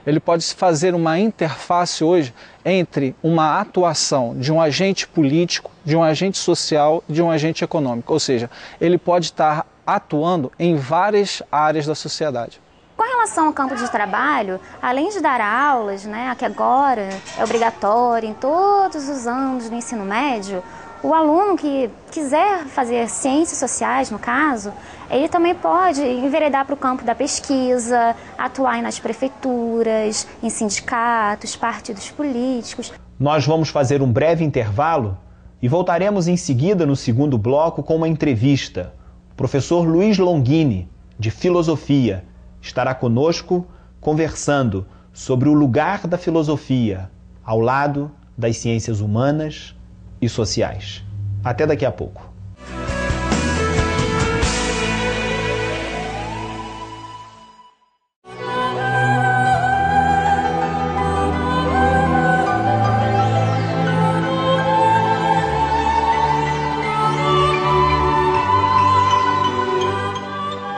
Ele pode fazer uma interface hoje entre uma atuação de um agente político, de um agente social, de um agente econômico. Ou seja, ele pode estar atuando em várias áreas da sociedade. Com relação ao campo de trabalho, além de dar aulas, que agora é obrigatório em todos os anos do ensino médio, o aluno que quiser fazer ciências sociais, no caso, ele também pode enveredar para o campo da pesquisa, atuar nas prefeituras, em sindicatos, partidos políticos. Nós vamos fazer um breve intervalo e voltaremos em seguida no segundo bloco com uma entrevista. O professor Luiz Longini, de Filosofia, estará conosco conversando sobre o lugar da filosofia ao lado das ciências humanas e sociais. Até daqui a pouco.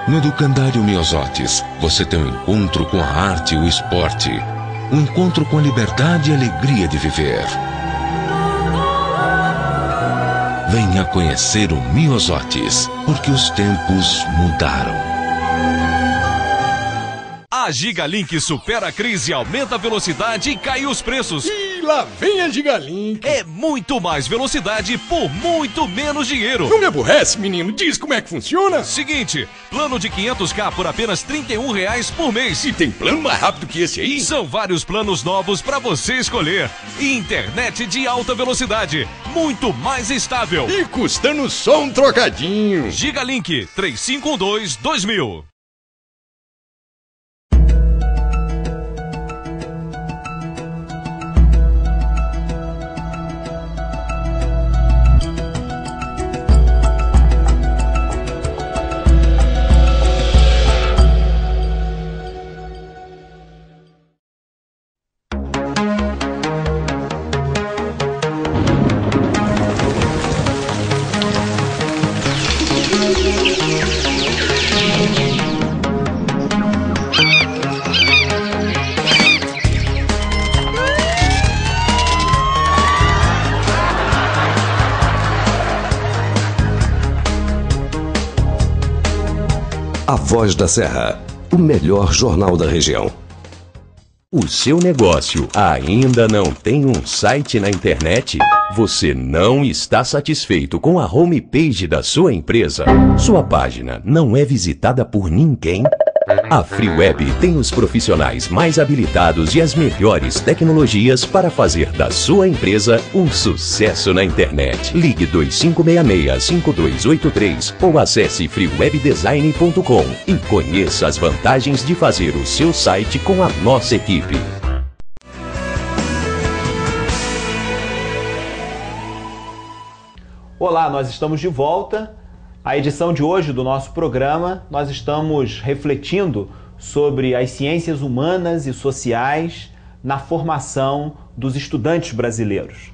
No Educandário Miosotis, você tem um encontro com a arte e o esporte. Um encontro com a liberdade e a alegria de viver. Venha conhecer o Miosotis, porque os tempos mudaram. A Gigalink supera a crise, aumenta a velocidade e cai os preços. E lá vem a Gigalink. É muito mais velocidade por muito menos dinheiro. Não me aborrece, menino. Diz como é que funciona. Seguinte, plano de 500k por apenas R$ 31 por mês. E tem plano mais rápido que esse aí? São vários planos novos para você escolher. E internet de alta velocidade, muito mais estável. E custando só um trocadinho. Gigalink 3512-2000. A Voz da Serra, o melhor jornal da região. O seu negócio ainda não tem um site na internet? Você não está satisfeito com a homepage da sua empresa? Sua página não é visitada por ninguém? A FreeWeb tem os profissionais mais habilitados e as melhores tecnologias para fazer da sua empresa um sucesso na internet. Ligue 2566-5283 ou acesse freewebdesign.com e conheça as vantagens de fazer o seu site com a nossa equipe. Olá, nós estamos de volta. A edição de hoje do nosso programa, nós estamos refletindo sobre as ciências humanas e sociais na formação dos estudantes brasileiros.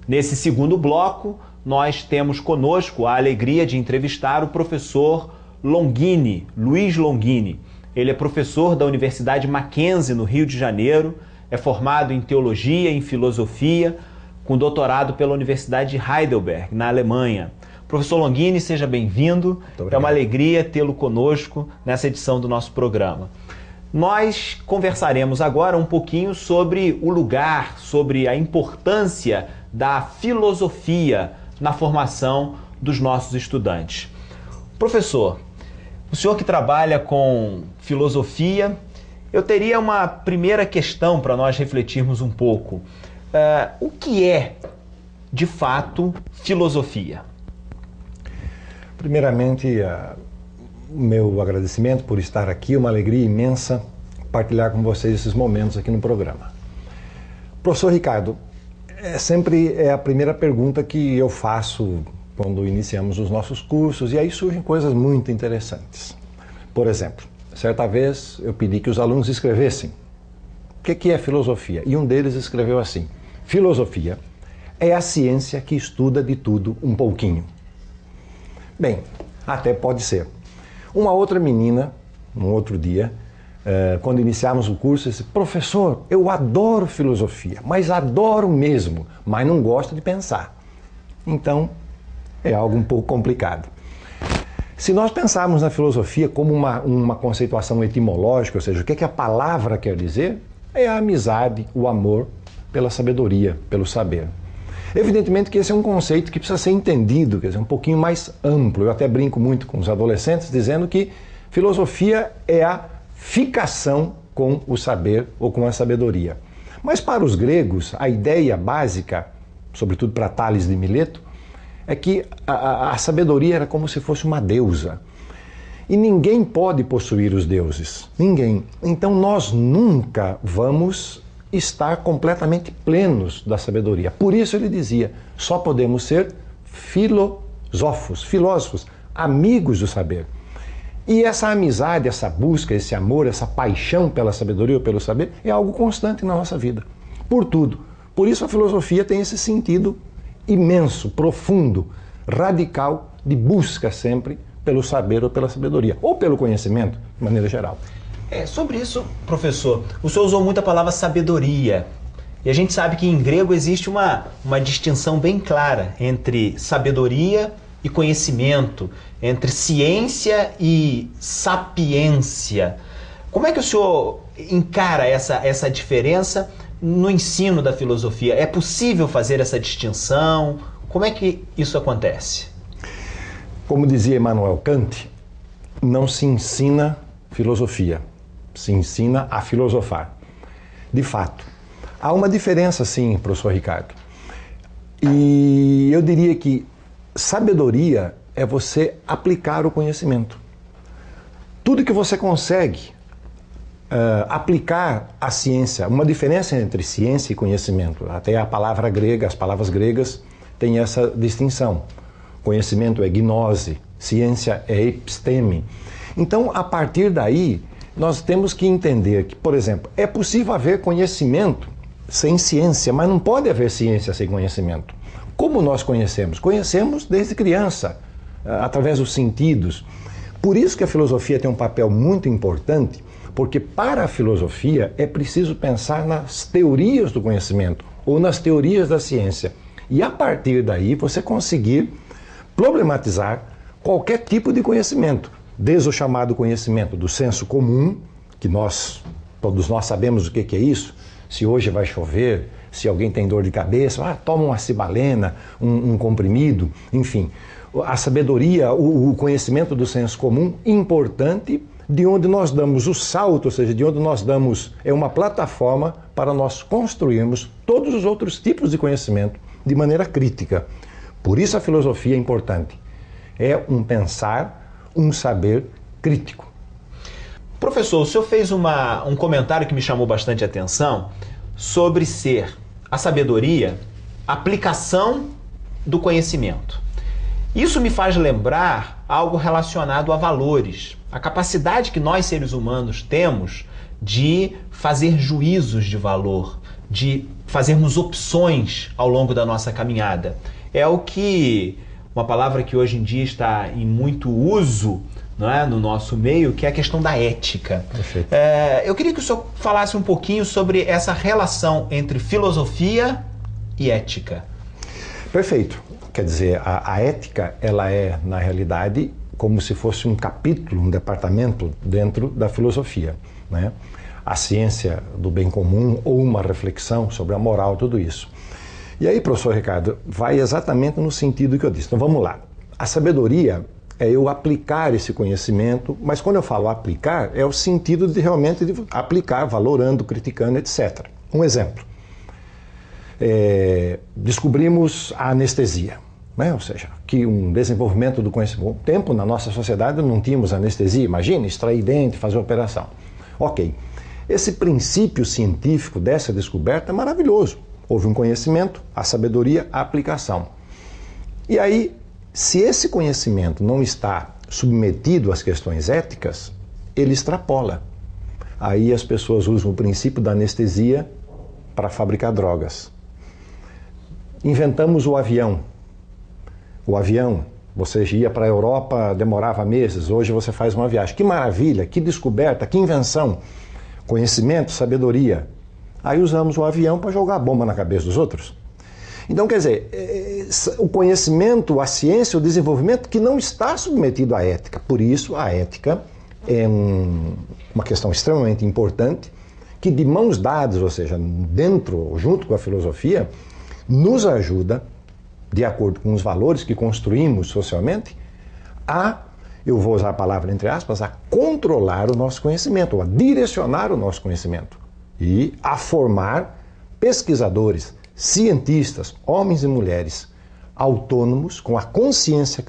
Nesse segundo bloco, nós temos conosco a alegria de entrevistar o professor Longini, Luiz Longini. Ele é professor da Universidade Mackenzie, no Rio de Janeiro, é formado em Teologia e em Filosofia, com doutorado pela Universidade de Heidelberg, na Alemanha. Professor Longini, seja bem-vindo. É uma alegria tê-lo conosco nessa edição do nosso programa. Nós conversaremos agora um pouquinho sobre o lugar, sobre a importância da filosofia na formação dos nossos estudantes. Professor, o senhor que trabalha com filosofia, eu teria uma primeira questão para nós refletirmos um pouco. O que é, de fato, filosofia? Primeiramente, o meu agradecimento por estar aqui, uma alegria imensa partilhar com vocês esses momentos aqui no programa. Professor Ricardo, sempre é a primeira pergunta que eu faço quando iniciamos os nossos cursos, e aí surgem coisas muito interessantes. Por exemplo, certa vez eu pedi que os alunos escrevessem o que é filosofia, e um deles escreveu assim: filosofia é a ciência que estuda de tudo um pouquinho. Bem, até pode ser. Uma outra menina, num outro dia, quando iniciamos o curso, disse: professor, eu adoro filosofia, mas adoro mesmo, mas não gosto de pensar. Então, é algo um pouco complicado. Se nós pensarmos na filosofia como uma conceituação etimológica, ou seja, o que a palavra quer dizer, é a amizade, o amor pela sabedoria, pelo saber. Evidentemente que esse é um conceito que precisa ser entendido, quer dizer, um pouquinho mais amplo. Eu até brinco muito com os adolescentes dizendo que filosofia é a ficação com o saber ou com a sabedoria. Mas para os gregos, a ideia básica, sobretudo para Tales de Mileto, é que a sabedoria era como se fosse uma deusa. E ninguém pode possuir os deuses. Ninguém. Então nós nunca vamos estar completamente plenos da sabedoria. Por isso ele dizia, só podemos ser filósofos, amigos do saber. E essa amizade, essa busca, esse amor, essa paixão pela sabedoria ou pelo saber é algo constante na nossa vida. Por tudo. Por isso a filosofia tem esse sentido imenso, profundo, radical, de busca sempre pelo saber ou pela sabedoria, ou pelo conhecimento, de maneira geral. Sobre isso, professor, o senhor usou muito a palavra sabedoria. E a gente sabe que em grego existe uma distinção bem clara entre sabedoria e conhecimento, entre ciência e sapiência. Como é que o senhor encara essa diferença no ensino da filosofia? É possível fazer essa distinção? Como é que isso acontece? Como dizia Immanuel Kant, não se ensina filosofia, se ensina a filosofar. De fato, há uma diferença sim, professor Ricardo. E eu diria que sabedoria é você aplicar o conhecimento. Tudo que você consegue aplicar a ciência, uma diferença entre ciência e conhecimento, até a palavra grega, as palavras gregas têm essa distinção. Conhecimento é gnose, ciência é episteme. Então, a partir daí, nós temos que entender que, por exemplo, é possível haver conhecimento sem ciência, mas não pode haver ciência sem conhecimento. Como nós conhecemos? Conhecemos desde criança, através dos sentidos. Por isso que a filosofia tem um papel muito importante, porque para a filosofia é preciso pensar nas teorias do conhecimento ou nas teorias da ciência. E a partir daí você conseguir problematizar qualquer tipo de conhecimento, desde o chamado conhecimento do senso comum, que todos nós sabemos o que é isso, se hoje vai chover, se alguém tem dor de cabeça, toma uma cibalena, um comprimido, enfim. A sabedoria, o conhecimento do senso comum, importante, de onde nós damos o salto, ou seja, de onde nós damos uma plataforma para nós construirmos todos os outros tipos de conhecimento de maneira crítica. Por isso a filosofia é importante. É um pensar, um saber crítico. Professor, o senhor fez um comentário que me chamou bastante atenção sobre ser a sabedoria aplicação do conhecimento. Isso me faz lembrar algo relacionado a valores, a capacidade que nós seres humanos temos de fazer juízos de valor, de fazermos opções ao longo da nossa caminhada. É uma palavra que hoje em dia está em muito uso, não é, no nosso meio, que é a questão da ética. Eu queria que o senhor falasse um pouquinho sobre essa relação entre filosofia e ética. Perfeito. Quer dizer, a ética, ela é, na realidade, como se fosse um capítulo, um departamento dentro da filosofia, né? A ciência do bem comum ou uma reflexão sobre a moral, tudo isso. E aí, professor Ricardo, vai exatamente no sentido que eu disse. Então vamos lá. A sabedoria é eu aplicar esse conhecimento, mas quando eu falo aplicar, é o sentido de realmente de aplicar, valorando, criticando, etc. Um exemplo. Descobrimos a anestesia, né? Ou seja, que um desenvolvimento do conhecimento. Um tempo na nossa sociedade não tínhamos anestesia, imagina, extrair dente, fazer operação. Ok. Esse princípio científico dessa descoberta é maravilhoso. Houve um conhecimento, a sabedoria, a aplicação. E aí, se esse conhecimento não está submetido às questões éticas, ele extrapola. Aí as pessoas usam o princípio da anestesia para fabricar drogas. Inventamos o avião. O avião Você ia para a Europa, demorava meses, hoje você faz uma viagem. Que maravilha, que descoberta, que invenção. Conhecimento, sabedoria. Aí usamos o avião para jogar bomba na cabeça dos outros. Então, quer dizer, o conhecimento, a ciência, o desenvolvimento que não está submetido à ética. Por isso, a ética é uma questão extremamente importante que, de mãos dadas, ou seja, junto com a filosofia, nos ajuda, de acordo com os valores que construímos socialmente, eu vou usar a palavra entre aspas, a controlar o nosso conhecimento, ou a direcionar o nosso conhecimento e a formar pesquisadores, cientistas, homens e mulheres autônomos com a consciência